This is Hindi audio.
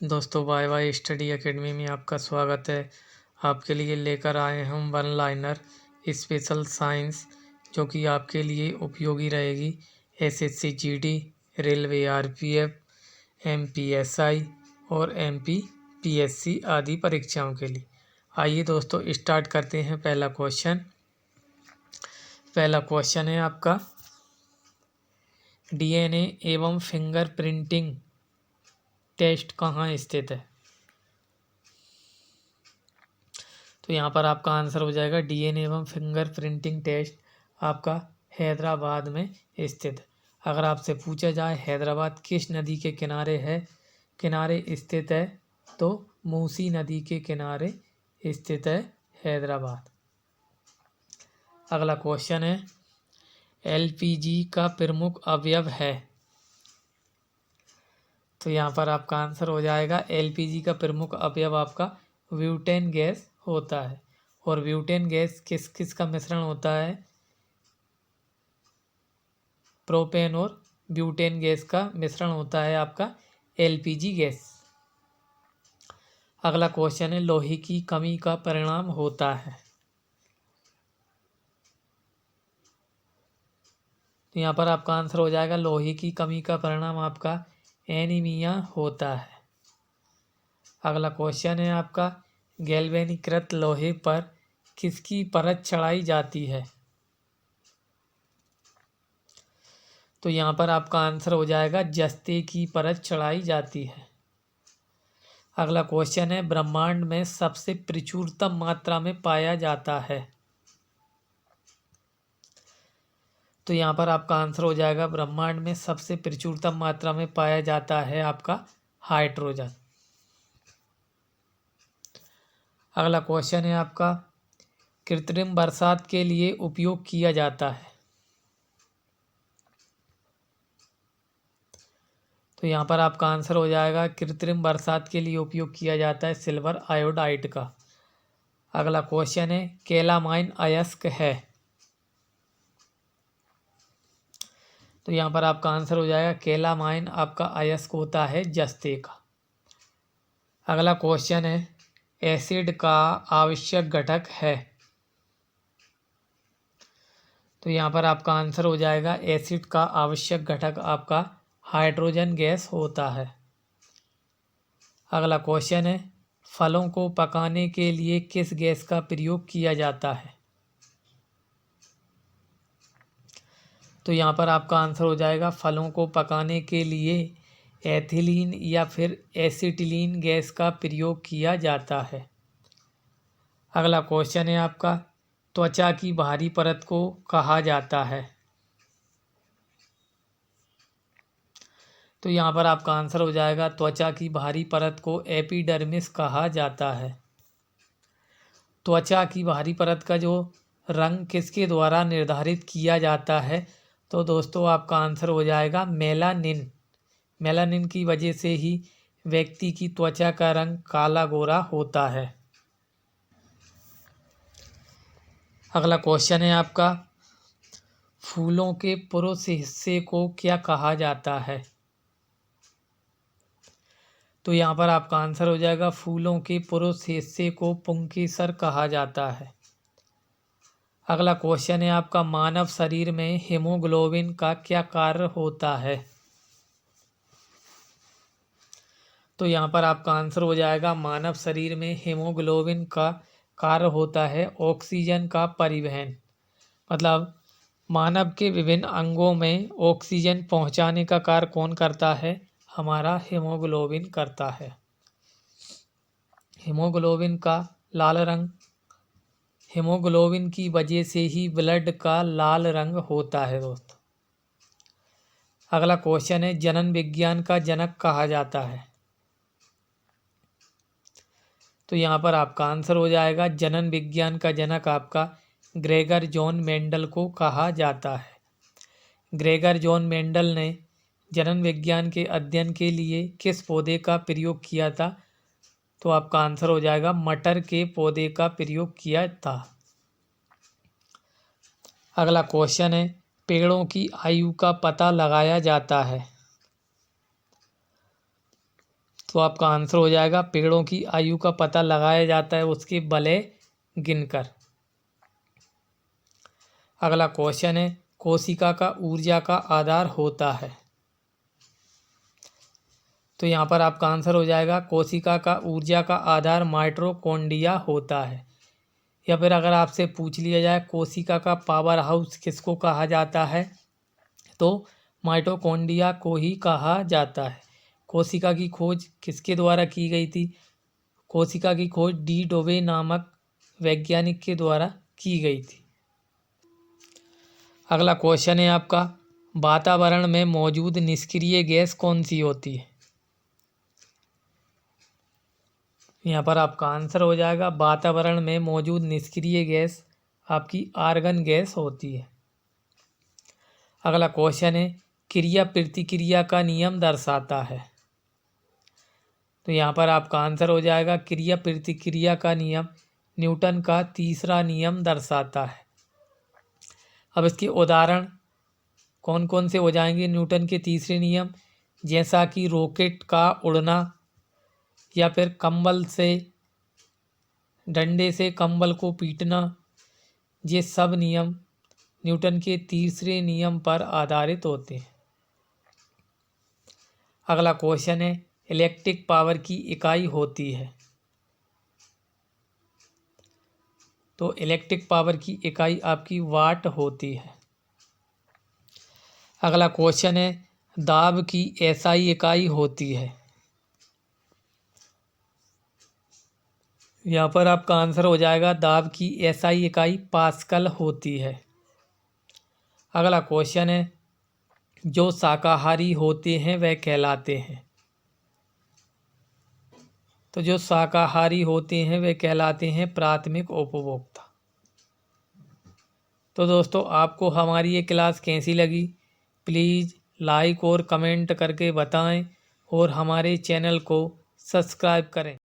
दोस्तों वाई वाई स्टडी एकेडमी में आपका स्वागत है। आपके लिए लेकर आए हम वन लाइनर स्पेशल साइंस जो कि आपके लिए उपयोगी रहेगी SSC GD, railway RPF, MPSI और एमपीपीएससी आदि परीक्षाओं के लिए। आइए दोस्तों स्टार्ट करते हैं। पहला क्वेश्चन है आपका, डीएनए एवं फिंगरप्रिंटिंग टेस्ट कहाँ स्थित है? तो यहाँ पर आपका आंसर हो जाएगा डीएनए एवं फिंगरप्रिंटिंग टेस्ट आपका हैदराबाद में स्थित है। अगर आपसे पूछा जाए हैदराबाद किस नदी के किनारे स्थित है, तो मूसी नदी के किनारे स्थित है हैदराबाद। अगला क्वेश्चन है, एलपीजी का प्रमुख अवयव है? तो यहाँ पर आपका आंसर हो जाएगा एलपीजी का प्रमुख अवयव आपका ब्यूटेन गैस होता है। और ब्यूटेन गैस किस किस का मिश्रण होता है? प्रोपेन और ब्यूटेन गैस का मिश्रण होता है आपका एलपीजी गैस। अगला क्वेश्चन है, लोहे की कमी का परिणाम होता है? तो यहाँ पर आपका आंसर हो जाएगा लोहे की कमी का परिणाम आपका एनीमिया होता है। अगला क्वेश्चन है आपका, गैल्वेनीकृत लोहे पर किसकी परत चढ़ाई जाती है? तो यहाँ पर आपका आंसर हो जाएगा जस्ते की परत चढ़ाई जाती है। अगला क्वेश्चन है, ब्रह्मांड में सबसे प्रचुरतम मात्रा में पाया जाता है? तो यहाँ पर आपका आंसर हो जाएगा ब्रह्मांड में सबसे प्रचुरतम मात्रा में पाया जाता है आपका हाइड्रोजन। अगला क्वेश्चन है आपका, कृत्रिम बरसात के लिए उपयोग किया जाता है? तो यहाँ पर आपका आंसर हो जाएगा कृत्रिम बरसात के लिए उपयोग किया जाता है सिल्वर आयोडाइड का। अगला क्वेश्चन है, कैलामाइन अयस्क है? तो यहाँ पर आपका आंसर हो जाएगा कैलामाइन आपका अयस्क होता है जस्ते का। अगला क्वेश्चन है, एसिड का आवश्यक घटक है? तो यहाँ पर आपका आंसर हो जाएगा एसिड का आवश्यक घटक आपका हाइड्रोजन गैस होता है। अगला क्वेश्चन है, फलों को पकाने के लिए किस गैस का प्रयोग किया जाता है? तो यहाँ पर आपका आंसर हो जाएगा फलों को पकाने के लिए एथिलीन या फिर एसिटिलीन गैस का प्रयोग किया जाता है। अगला क्वेश्चन है आपका, त्वचा की बाहरी परत को कहा जाता है? तो यहाँ पर आपका आंसर हो जाएगा त्वचा की बाहरी परत को एपिडर्मिस कहा जाता है। त्वचा की बाहरी परत का जो रंग किसके द्वारा निर्धारित किया जाता है? तो दोस्तों आपका आंसर हो जाएगा मेलानिन। मेलानिन की वजह से ही व्यक्ति की त्वचा का रंग काला गोरा होता है। अगला क्वेश्चन है आपका, फूलों के पुरुष हिस्से को क्या कहा जाता है? तो यहाँ पर आपका आंसर हो जाएगा फूलों के पुरुष हिस्से को पुंकेसर कहा जाता है। अगला क्वेश्चन है आपका, मानव शरीर में हीमोग्लोबिन का क्या कार्य होता है? तो यहाँ पर आपका आंसर हो जाएगा मानव शरीर में हीमोग्लोबिन का कार्य होता है ऑक्सीजन का परिवहन। मतलब मानव के विभिन्न अंगों में ऑक्सीजन पहुँचाने का कार्य कौन करता है? हमारा हीमोग्लोबिन करता है। हीमोग्लोबिन का लाल रंग, हीमोग्लोबिन की वजह से ही ब्लड का लाल रंग होता है दोस्तों। अगला क्वेश्चन है, जनन विज्ञान का जनक कहा जाता है? तो यहाँ पर आपका आंसर हो जाएगा जनन विज्ञान का जनक आपका ग्रेगर जॉन मेंडल को कहा जाता है। ग्रेगर जॉन मेंडल ने जनन विज्ञान के अध्ययन के लिए किस पौधे का प्रयोग किया था? तो आपका आंसर हो जाएगा मटर के पौधे का प्रयोग किया था। अगला क्वेश्चन है, पेड़ों की आयु का पता लगाया जाता है? तो आपका आंसर हो जाएगा पेड़ों की आयु का पता लगाया जाता है उसके बले गिनकर। अगला क्वेश्चन है कोशिका का ऊर्जा का आधार होता है। तो यहाँ पर आपका आंसर हो जाएगा कोशिका का ऊर्जा का आधार माइटोकॉन्ड्रिया होता है। या फिर अगर आपसे पूछ लिया जाए कोशिका का पावर हाउस किसको कहा जाता है, तो माइटोकॉन्ड्रिया को ही कहा जाता है। कोशिका की खोज किसके द्वारा की गई थी? कोशिका की खोज डी डोबे नामक वैज्ञानिक के द्वारा की गई थी। अगला क्वेश्चन है आपका वातावरण में मौजूद निष्क्रिय गैस कौन सी होती है? यहाँ पर आपका आंसर हो जाएगा वातावरण में मौजूद निष्क्रिय गैस आपकी आर्गन गैस होती है। अगला क्वेश्चन है क्रिया प्रतिक्रिया का नियम दर्शाता है। तो यहाँ पर आपका आंसर हो जाएगा क्रिया प्रतिक्रिया का नियम न्यूटन का तीसरा नियम दर्शाता है। अब इसके उदाहरण कौन कौन से हो जाएंगे न्यूटन के तीसरे नियम, जैसा कि रॉकेट का उड़ना या फिर कंबल से डंडे से कंबल को पीटना, ये सब नियम न्यूटन के तीसरे नियम पर आधारित होते हैं। अगला क्वेश्चन है इलेक्ट्रिक पावर की इकाई होती है। तो इलेक्ट्रिक पावर की इकाई आपकी वाट होती है। अगला क्वेश्चन है दाब की एसआई इकाई होती है। यहाँ पर आपका आंसर हो जाएगा दाब की एसआई इकाई पास्कल होती है। अगला क्वेश्चन है जो शाकाहारी होते हैं वह कहलाते हैं। तो जो शाकाहारी होते हैं वे कहलाते हैं प्राथमिक उपभोक्ता। तो दोस्तों आपको हमारी ये क्लास कैसी लगी प्लीज़ लाइक और कमेंट करके बताएं और हमारे चैनल को सब्सक्राइब करें।